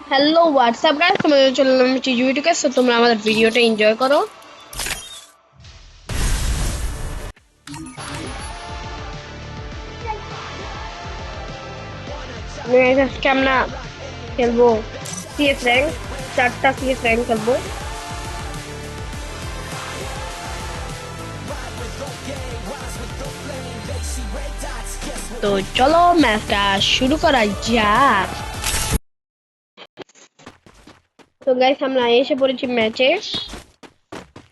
Hello WhatsApp guys, তোমাদের চললাম টিভিটিকে। So তোমরা আমাদের ভিডিওটা এনজয় করো। আজকে আমরা খেলবো সিএস র্যাঙ্ক, 4টা সিএস র্যাঙ্ক খেলবো। তো চলো ম্যাচটা শুরু করা যাক। তো গাইস আমরা এসে পড়েছি ম্যাচে।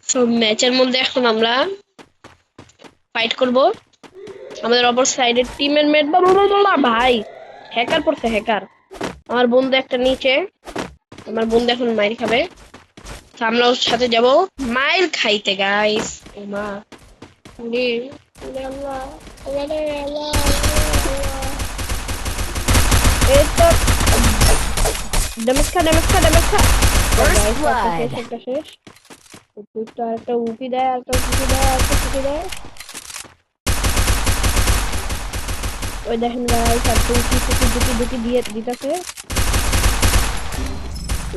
সো ম্যাচের মধ্যে এখন আমরা ফাইট করব। আমাদের অপর সাইডের টিমের মেট ভাই হ্যাকার পড়ছে, হ্যাকার। আমার বন্ধু একটা নিচে, আমার বন্ধু এখন মাইর খাবে। আমরা ওর সাথে যাব মাইর খাইতে গাইস। ও মা রে রে আল্লাহ, ওরে আল্লাহ, এই তো ড্যামেজ খা। First blood. একটা শেষ। তো একটা উকি দেয়, একটা উকি দেয়, একটা উকি দেয়। ওই দেখেন গাইস, একটা উকি দিয়ে দিতেছে।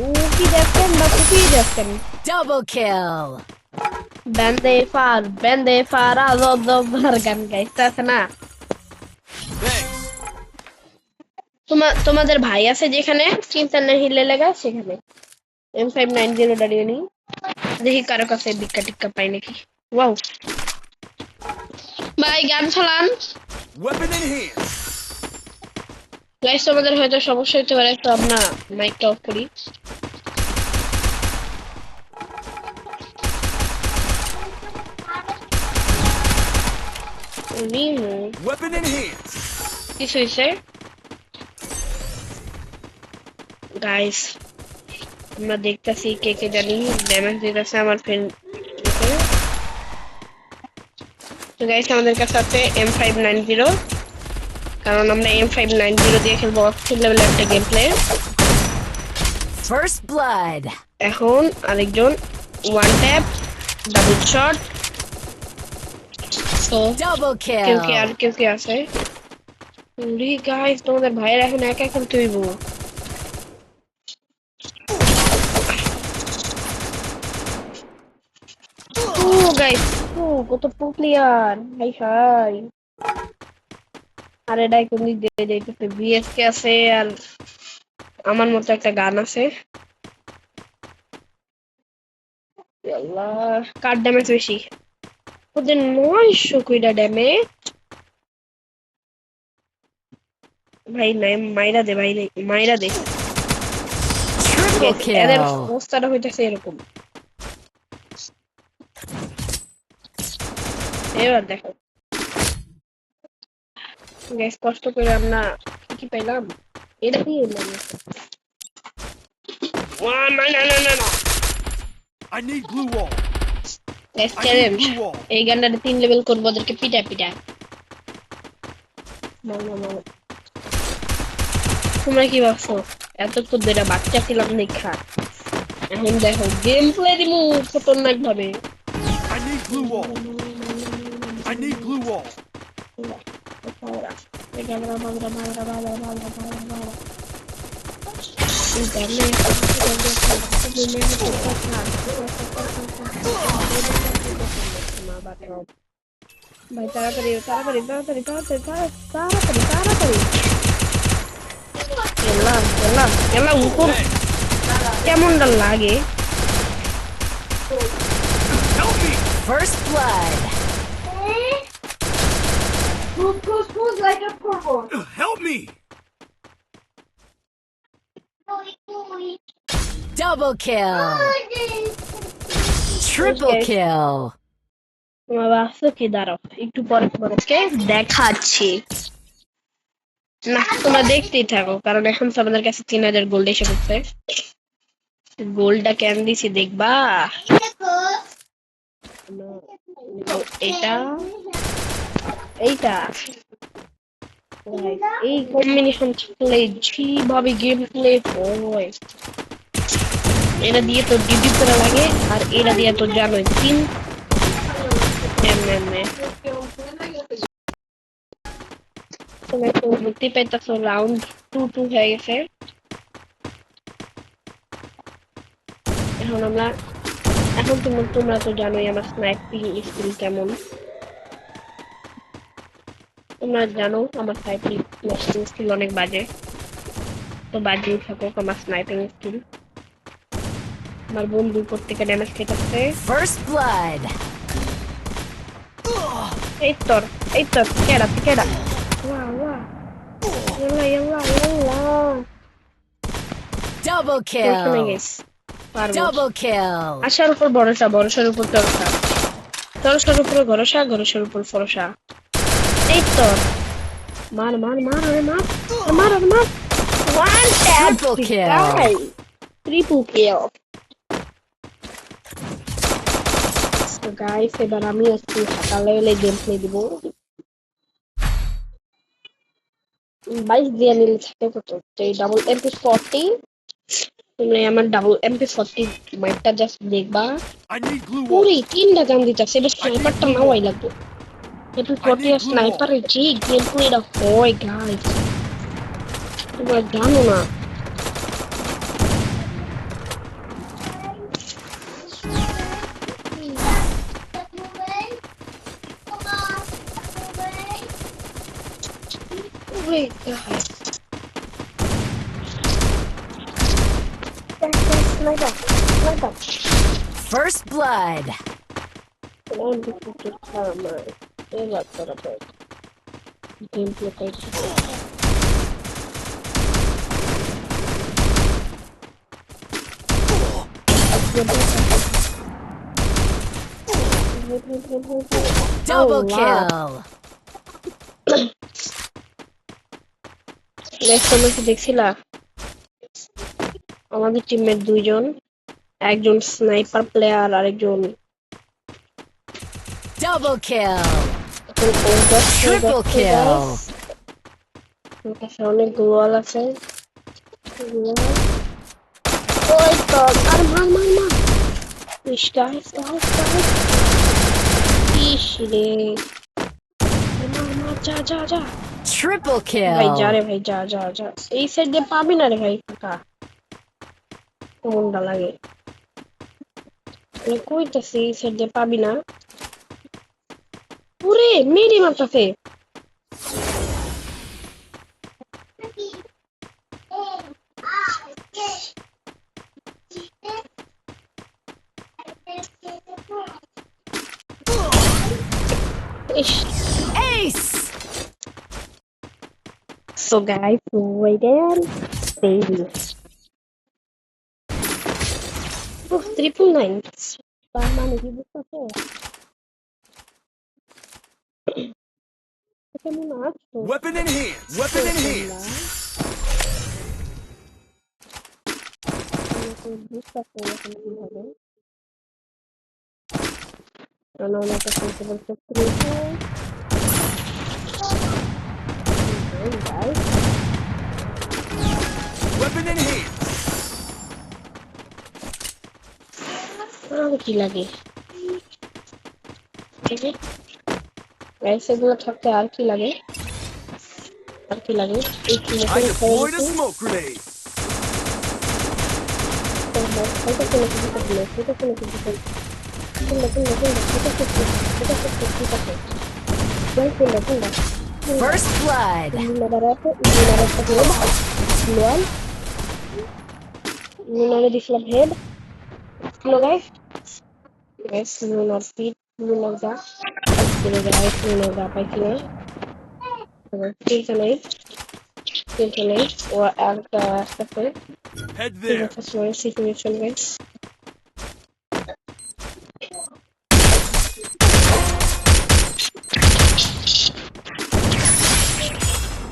উকি দেখছেন বা উকি দেখছেন? Double kill. Bende far আবার গান গাইতে আছে না। তোমাদের ভাই আছে যেখানে চিন্তা নেই হিলে লাগা, সেখানে M590 দাঁড়িয়ে নি। দেখি কারো কাছে ভিক্ষা টিক্কা পাই নাকি। ওয়াও ভাই গান চালান। গাইস তোমাদের হয়তো সমস্যা হতে পারে, তো আমরা মাইকটা অফ করি। কিছু হয়েছে গাইস, আমরা দেখতেছি কে কে জানি ড্যামেজ দিতেছে আমার ফ্রেন্ড। তো গাইস আমাদের কাছে আছে M590, কারণ আমরা M590 দিয়ে খেলবো অফিস লেভেলের একটা গেম প্লে। First blood. এখন আরেকজন ওয়ান ট্যাপ ডাবল শট। তো Double কেউ kill. কে আছে? উরি গাইস তোমাদের ভাইয়ের এখন একা খেলতে হইব। ও গাইস, ও কত প্রো প্লেয়ার, হাই হাই। আরে ডাই কোন দিক দিয়ে যাইতেছে? ভিএসকে আছে আর আমার মতো একটা গান আছে। আল্লাহ, কার ড্যামেজ বেশি? ওদের 900 কইরা ড্যামেজ। ভাই নাই, মাইরা দে ভাই, মাইরা দে। Triple এদের kill. অবস্থাটা হইতেছে এরকম। এবার দেখো গ্যাস, কষ্ট করে আমরা কি পাইলাম। এটা কি এলাম? না I need blue wall. Gas challenge, এই গানটাতে 3 লেভেল করবো ওদেরকে পিটা পিটা। তোমরা কি ভাবছো এত তো বেটা বাচ্চা ছিলাম দেখা? এখন দেখো গেম প্লে দিমু খতরনাক ভাবে। I need blue wall. I need blue wall. ভাই তাড়াতাড়ি তাড়াতাড়ি তাড়াতাড়ি তাড়াতাড়ি তাড়াতাড়ি তাড়াতাড়ি এলাম এলাম এলাম উপর। কেমনটা লাগে? Help me! First blood. Help me! Double kill. Triple kill. তোমার বাস্তব কি? দাঁড়াও একটু পরে তোমাদেরকে দেখাচ্ছি। না তোমরা দেখতেই থাকো, কারণ এখন তো আমাদের কাছে 3000 গোল্ড এসে পড়ছে। গোল্ডটা কেন দিছি দেখবা? এটা এইটা এই কম্বিনেশন থাকলে যেভাবে গেম প্লে হয়, এটা দিয়ে তো ডিডি করা লাগে, আর এটা দিয়ে তো জানোই 3 এমএমএ। তোমরা তো বুঝতে পাইতেছো রাউন্ড 2 হয়ে গেছে। এখন আমরা এখন তোমরা তো জানোই আমার স্নাইপিং স্কিল কেমন। তোমরা জানো আমার স্নাইপিং স্কিল অনেক বাজে, তো বাজেই থাকুক আমার স্নাইপিং স্কিল। আমার বন্ধু প্রত্যেকে ড্যামেজ খেতেছে। First blood. এই তোর কেডা ওয়া ওয়া ইয়াল্লা Double সমস্যা kill. গেস পারবো। Double kill. আশার উপর ভরসা, ভরসার উপর তরসা, তরসার উপর ভরসা, ভরসার উপর ফরসা। এই তো মার আরে মার one tap Triple kill. Triple কিল। তো গাইস এবার আমি একটু হালকা লেভেলে গেম প্লে দিব। 22 দিয়ে নিলে থাকে কত? তো এই ডাবল MP40, তোমরা আমার ডাবল MP40 মাইকটা জাস্ট দেখবা। I need glue Puri wall. তিনটা গান দিতেছে, এবার স্নাইপারটা নাওয়াই লাগবে। MP40 আর স্নাইপারের যে গেম প্লেটা হয় গাইস তোমরা জানো না। Wait, guys. Sniper. First blood. On the camera. Gameplay. Double Oh, wow. kill. তোমরা কি দেখছিলা আমাদের টিমের দুইজন, একজন স্নাইপার প্লেয়ার আর একজন Double kill. Triple Triple kill. অনেক গোয়াল আছে। ওই তো আর মার ইস গাইস ইস রে মার যা Triple ভাই যা kill. রে ভাই যা এই সাইড দিয়ে পাবি না রে ভাই ফাঁকা কোনটা লাগে কইতাছি এই সাইড দিয়ে পাবি না। ওরে Mary মারতাছে। Is Ace. so guys wait and baby oh 999 তার মানে কি বুঝতেছো কেমন আছো Weapon in hand. Weapon in hand. বুঝতেছো এখন কি হবে আমার কাছে বলতে guys Weapon in hand. কি লাগে ঠিক আছে গাইস এগুলো থাকতে আর কি লাগে এই কি I deployed a smoke grenade. First blood. Lunar দিছিলাম head hello guys lunar speed lunar যা গাইস lunar যা পাইছি না চিন্তা নেই ও একটা আসতেছে Head there. সিচুয়েশন গাইস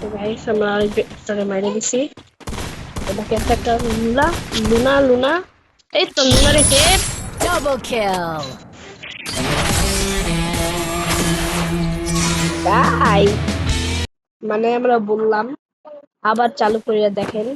তো গাইস আমরা আরেকটা মাইরে দিছি এটাকে একটা লুনা এই তো লুনারে হেড Double kill. গাইস মানে আমরা বললাম আবার চালু করে দেখেন